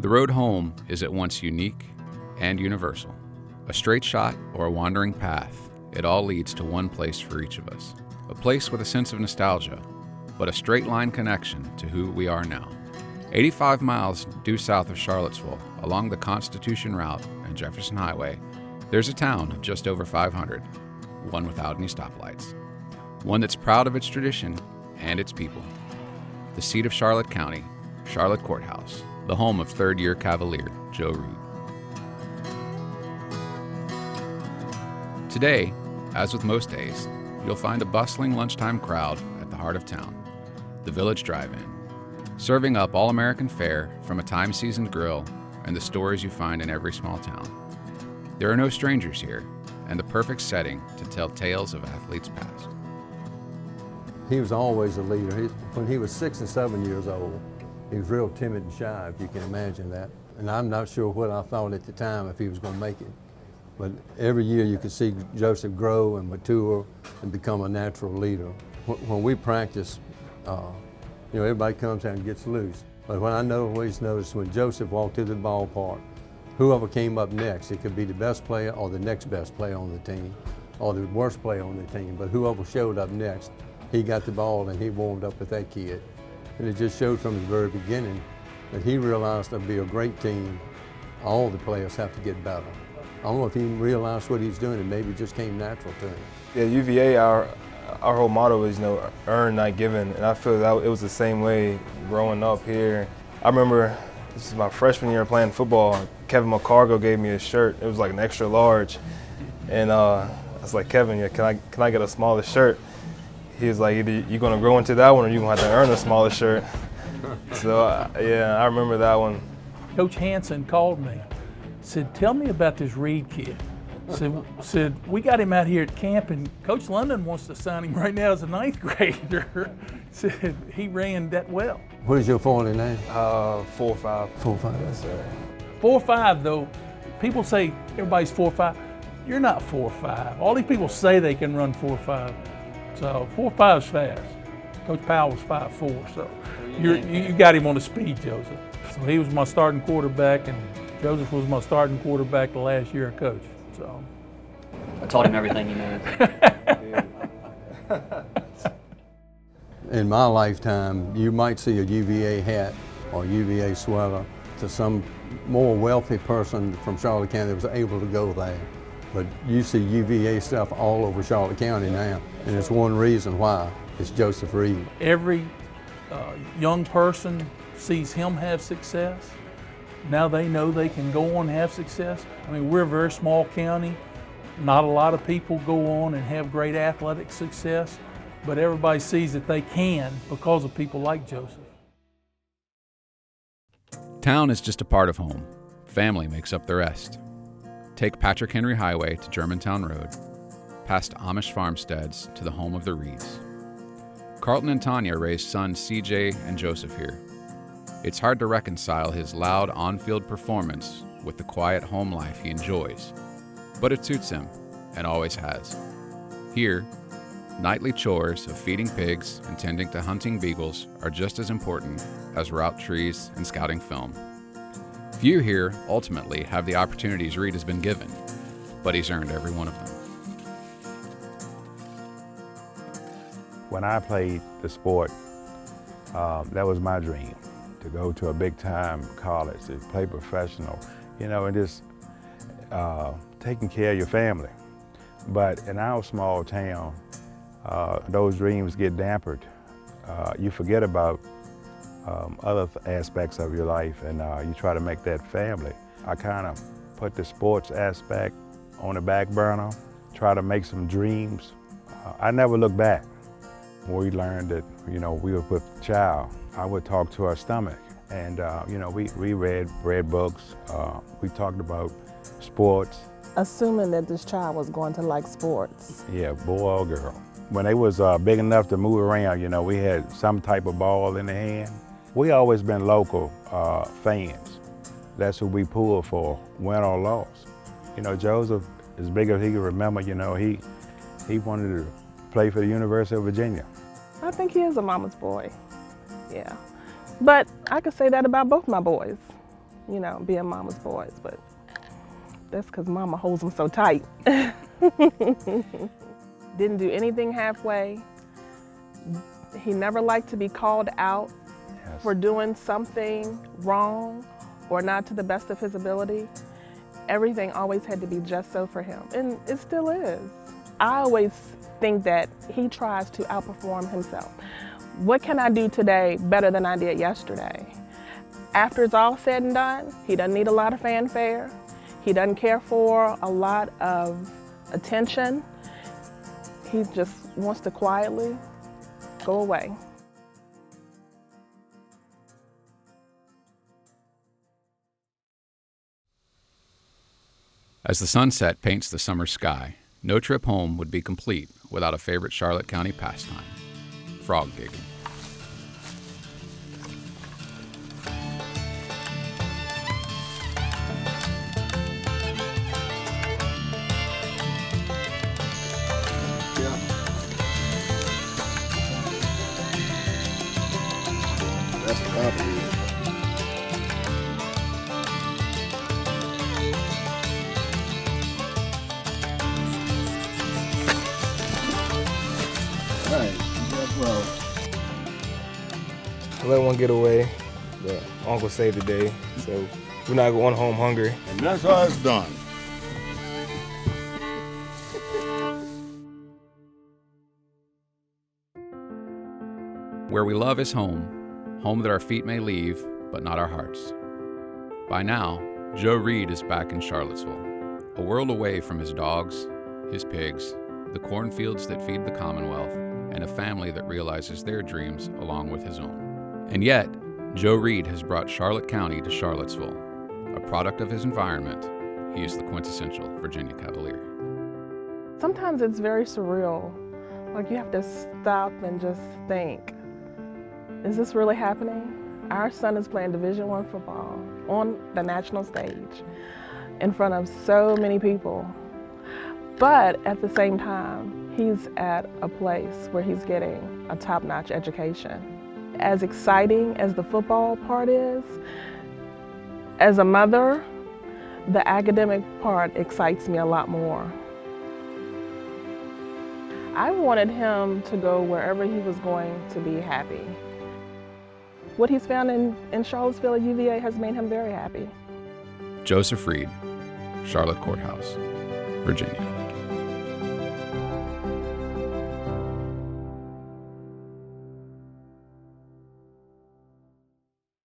The road home is at once unique and universal. A straight shot or a wandering path, it all leads to one place for each of us. A place with a sense of nostalgia, but a straight line connection to who we are now. 85 miles due south of Charlottesville, along the Constitution Route and Jefferson Highway, there's a town of just over 500, one without any stoplights. One that's proud of its tradition and its people. The seat of Charlotte County, Charlotte Courthouse, the home of third-year Cavalier Joe Reed. Today, as with most days, you'll find a bustling lunchtime crowd at the heart of town, the Village Drive-In, serving up all-American fare from a time-seasoned grill and the stories you find in every small town. There are no strangers here, and the perfect setting to tell tales of athletes past. He was always a leader. When he was 6 and 7 years old, he was real timid and shy, if you can imagine that. And I'm not sure what I thought at the time if he was going to make it. But every year you could see Joseph grow and mature and become a natural leader. When we practice, everybody comes out and gets loose. But what I always noticed when Joseph walked to the ballpark, whoever came up next, it could be the best player or the next best player on the team, or the worst player on the team, but whoever showed up next, he got the ball and he warmed up with that kid. And it just showed from the very beginning that he realized to be a great team, all the players have to get better. I don't know if he realized what he was doing, and maybe it just came natural to him. Yeah, UVA, our whole motto is, earn, not given. And I feel that it was the same way growing up here. I remember, this is my freshman year playing football, Kevin McCargo gave me a shirt. It was like an extra large. And I was like, Kevin, yeah, can I get a smaller shirt? He was like, either you're gonna grow into that one or you're gonna have to earn a smaller shirt. So yeah, I remember that one. Coach Hansen called me, said, tell me about this Reed kid. Said, we got him out here at camp and Coach London wants to sign him right now as a 9th grader. Said he ran that well. What is your 40 now? 4.5. 4.5. Yes, sir. 4.5 though, people say everybody's 4.5. You're not 4.5. All these people say they can run 4.5. So 4.5 is fast. Coach Powell was 5.4, so you got him on the speed, Joseph. So he was my starting quarterback, and Joseph was my starting quarterback the last year I coached. So I taught him everything he knew. In my lifetime, you might see a UVA hat or UVA sweater to some more wealthy person from Charlotte County that was able to go there. But you see UVA stuff all over Charlotte County now, and it's one reason why. It's Joseph Reed. Every young person sees him have success. Now they know they can go on and have success. I mean, we're a very small county. Not a lot of people go on and have great athletic success, but everybody sees that they can because of people like Joseph. Town is just a part of home. Family makes up the rest. Take Patrick Henry Highway to Germantown Road, past Amish farmsteads to the home of the Reeds. Carlton and Tanya raised sons CJ and Joseph here. It's hard to reconcile his loud on-field performance with the quiet home life he enjoys, but it suits him and always has. Here, nightly chores of feeding pigs and tending to hunting beagles are just as important as route trees and scouting film. Few here ultimately have the opportunities Reed has been given, but he's earned every one of them. When I played the sport, that was my dream, to go to a big-time college, to play professional, and just taking care of your family. But in our small town, those dreams get dampered. You forget about other aspects of your life, and you try to make that family. I kind of put the sports aspect on the back burner, try to make some dreams. I never look back. When we learned that, we would put child, I would talk to our stomach. And, we read books. We talked about sports. Assuming that this child was going to like sports. Yeah, boy or girl. When they was big enough to move around, we had some type of ball in the hand. We always been local fans. That's who we pulled for, win or loss. Joseph, as big as he can remember, he wanted to play for the University of Virginia. I think he is a mama's boy, yeah. But I could say that about both my boys. you know, being mama's boys, but that's because mama holds them so tight. Didn't do anything halfway. He never liked to be called out for doing something wrong or not to the best of his ability. Everything always had to be just so for him, and it still is. I always think that he tries to outperform himself. What can I do today better than I did yesterday? After it's all said and done, he doesn't need a lot of fanfare. He doesn't care for a lot of attention. He just wants to quietly go away. As the sunset paints the summer sky, no trip home would be complete without a favorite Charlotte County pastime: frog gigging. That's the copy. Well, I let one get away, but Uncle saved the day, so we're not going home hungry. and that's how it's done. Where we love is home, home that our feet may leave, but not our hearts. By now, Joe Reed is back in Charlottesville, a world away from his dogs, his pigs, the cornfields that feed the Commonwealth, and a family that realizes their dreams along with his own. And yet, Joe Reed has brought Charlotte County to Charlottesville. A product of his environment, he is the quintessential Virginia Cavalier. Sometimes it's very surreal. Like, you have to stop and just think, is this really happening? Our son is playing Division I football on the national stage in front of so many people. But at the same time, he's at a place where he's getting a top-notch education. As exciting as the football part is, as a mother, the academic part excites me a lot more. I wanted him to go wherever he was going to be happy. What he's found in Charlottesville at UVA has made him very happy. Joseph Reed, Charlotte Courthouse, Virginia.